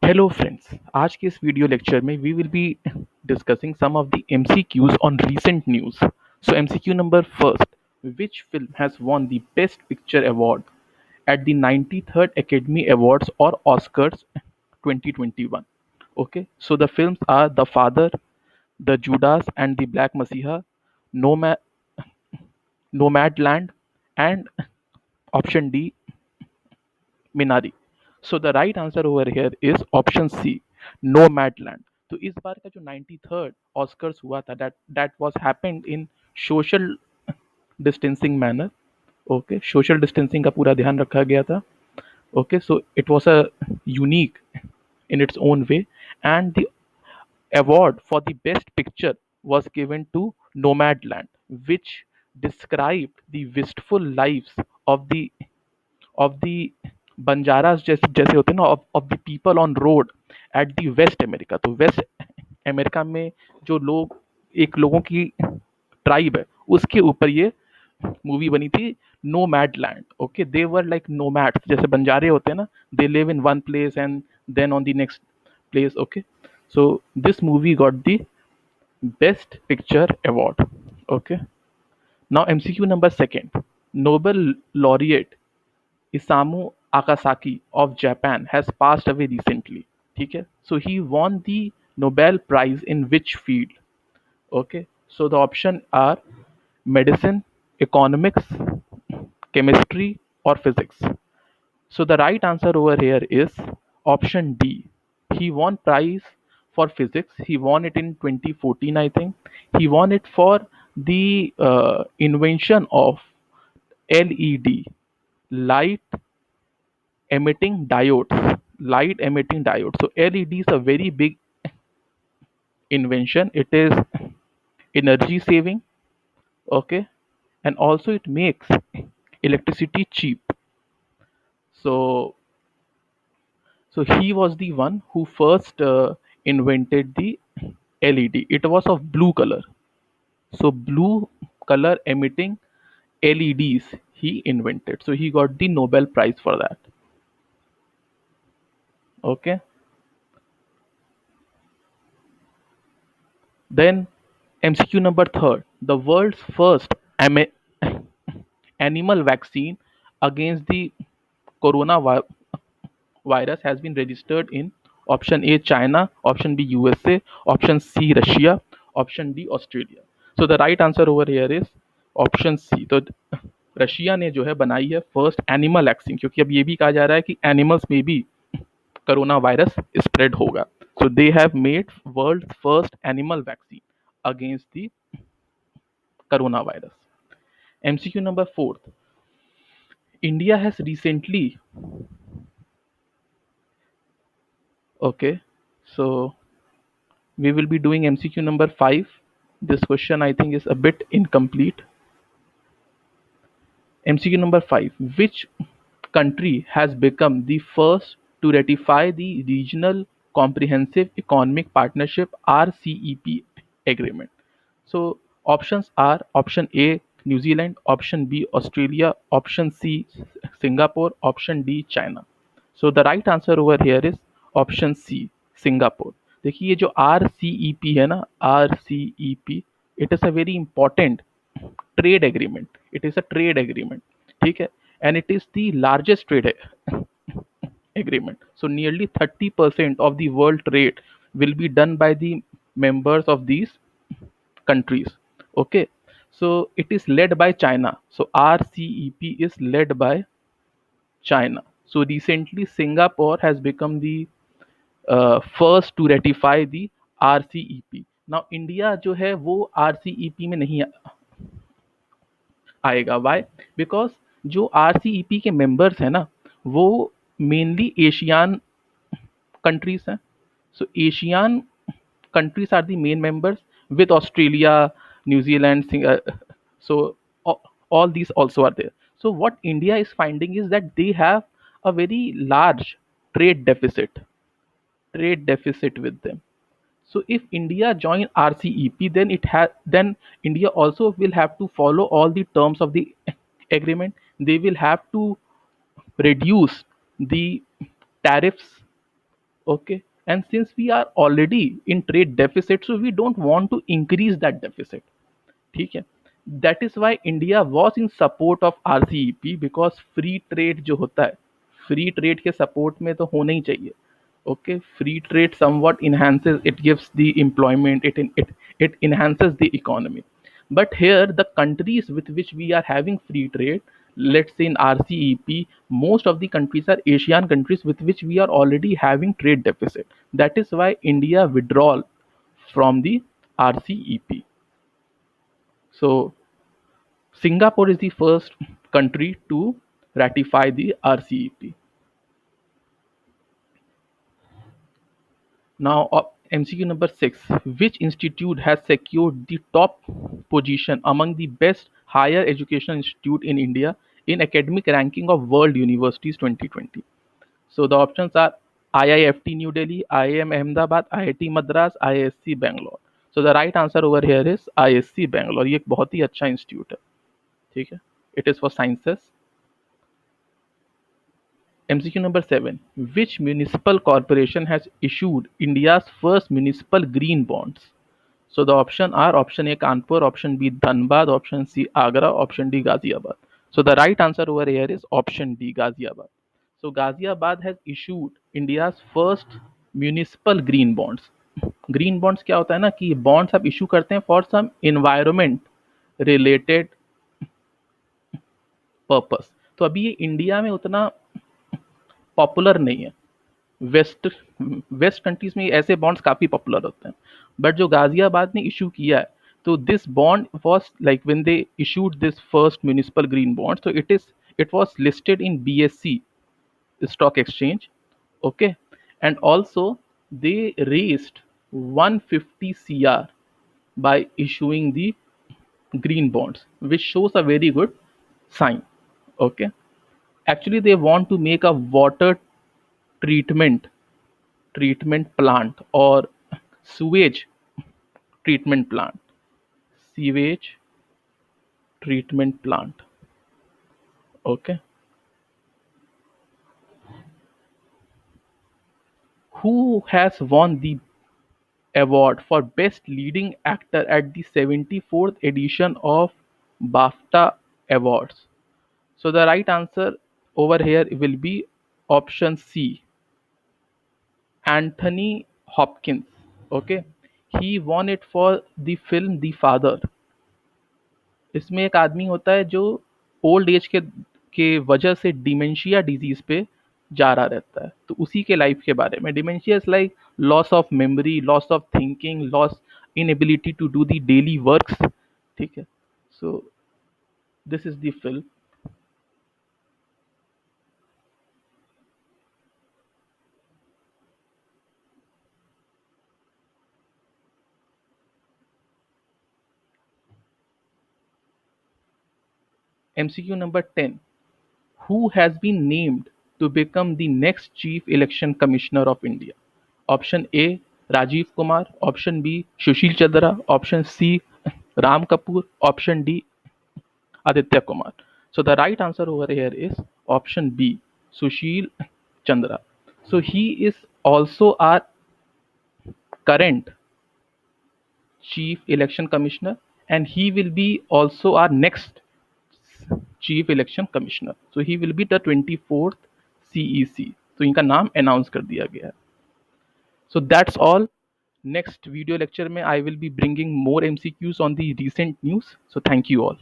Hello friends, आज के इस वीडियो लेक्चर में we will be discussing some of the MCQs on recent news. So MCQ number first, which film has won the best picture award at the 93rd Academy Awards or Oscars 2021? Okay, so the films are The Father, The Judas and the Black Messiah, Nomad, Nomadland, and option D, Minari. So the right answer over here is option C, Nomadland. तो इस बार का जो 93rd Oscars हुआ था, that was happened in social distancing manner. Okay, social distancing का पूरा ध्यान रखा गया था. Okay, so it was a unique in its own way, and the award for the best picture was given to Nomadland, which described the wistful lives of the banjaras जैसे जैसे होते हैं ना, of the people on road at the West America. तो West America में जो लोग, एक लोगों की ट्राइब है, उसके ऊपर ये मूवी बनी थी, Nomadland. Okay, they were like nomad, जैसे बंजारे होते हैं ना, they live in one place and then on the next place. Okay, so this movie got the best picture award. Okay, now MCQ number second. Nobel laureate Isamu Akasaki of Japan has passed away recently. ठीक है, so he won the Nobel Prize in which field? Okay, so the option are medicine, economics, chemistry, or physics. So the right answer over here is option D. He won prize for physics. He won it in 2014, I think. He won it for the invention of LED, light light emitting diodes. So LED is a very big invention. It is energy saving. Okay, and also it makes electricity cheap. So so he was the one who first invented the LED. It was of blue color, so blue color emitting LEDs he invented, so he got the Nobel Prize for that. Okay, then MCQ number third. The world's first animal vaccine against the coronavirus has been registered in option A China, option B USA, option C Russia, option D Australia. So the right answer over here is option C. तो Russia ने जो है बनाई है first animal vaccine, क्योंकि अब ये भी कहा जा रहा है कि एनिमल्स में भी कोरोना वायरस स्प्रेड होगा. So they have made world first animal vaccine against the corona virus. MCQ number fourth. India has recently. Okay, so we will be doing MCQ number 5. This question I think is a bit incomplete. MCQ number 5. Which country has become the first to ratify the Regional Comprehensive Economic Partnership RCEP agreement? So options are option A New Zealand, option B Australia, option C Singapore, option D China. So the right answer over here is option C Singapore. देखिए, ये जो RCEP है ना, RCEP, it is a very important trade agreement. It is a trade agreement. ठीक है, and it is the largest trade agreement. So nearly 30% of the world trade will be done by the members of these countries. Okay, so it is led by China. So RCEP is led by China. So recently Singapore has become the first to ratify the RCEP. Now India जो है वो RCEP में नहीं आएगा. Y? Because जो RCEP के members हैं ना, वो मेनली एशियान कंट्रीज हैं. सो ASEAN countries are the main members, with Australia, New Zealand, so all these also are there. So what India is finding is that they have a very large trade deficit with them. So if India join RCEP, then then India also will have to follow all the terms of the agreement. They will have to reduce the tariffs Okay, and since we are already in trade deficit, so we don't want to increase that deficit. ठीक है, that is why India was in support of RCEP, because free trade जो होता है, free trade के support में तो होना ही चाहिए. Okay, free trade somewhat enhances, it gives the employment, it enhances the economy. But here the countries with which we are having free trade, let's say in RCEP, most of the countries are Asian countries with which we are already having trade deficit. That is why India withdrawal from the RCEP. So Singapore is the first country to ratify the RCEP. Now, MCQ number 6. Which institute has secured the top position among the best higher education institute in India in academic ranking of World Universities 2020? So the options are IIFT New Delhi, IIM Ahmedabad, IIT Madras, IISc Bangalore. So the right answer over here is IISc Bangalore. ये एक बहुत ही अच्छा institute है. ठीक है. It is for sciences. MCQ number 7. Which municipal corporation has issued India's first municipal green bonds? So the option are option A Kanpur, option B Dhanbad, option C Agra, option D Ghaziabad. So the right answer over here is option D Ghaziabad. So Ghaziabad has issued India's first municipal green bonds. Green bonds क्या होता है ना कि bonds आप issue करते हैं for some environment related purpose. तो अभी ये इंडिया में उतना पॉपुलर नहीं है. वेस्ट वेस्ट कंट्रीज में ऐसे बॉन्ड्स काफ़ी पॉपुलर होते हैं, बट जो गाजियाबाद ने इशू किया है, तो this bond was like when they issued this first municipal green bond, so it was listed in BSE stock exchange. Okay, and also they raised 150 CR by issuing the green bonds, which shows a very good sign. Okay, actually they want to make a water treatment treatment plant or sewage treatment plant. Sewage treatment plant. Okay. Who has won the award for best leading actor at the 74th edition of BAFTA awards? So the right answer over here will be option C, Anthony Hopkins. Okay, he won it for the film The Father. इसमें एक आदमी होता है जो old age के वजह से dementia disease पे जा रहा रहता है, तो उसी के लाइफ के बारे में. Dementia is like loss of memory, loss of thinking, loss inability to do the daily works. ठीक है. So this is the film. MCQ number 10. Who has been named to become the next Chief Election Commissioner of India? Option A Rajiv Kumar, option B Sushil Chandra, option C Ram Kapoor, option D Aditya Kumar. So the right answer over here is option B, Sushil Chandra. So he is also our current Chief Election Commissioner, and he will be also our next Chief Election Commissioner. So he will be the 24th CEC. तो इनका नाम announce कर दिया गया है. So that's all. Next video lecture में I will be bringing more MCQs on the recent news. So thank you all.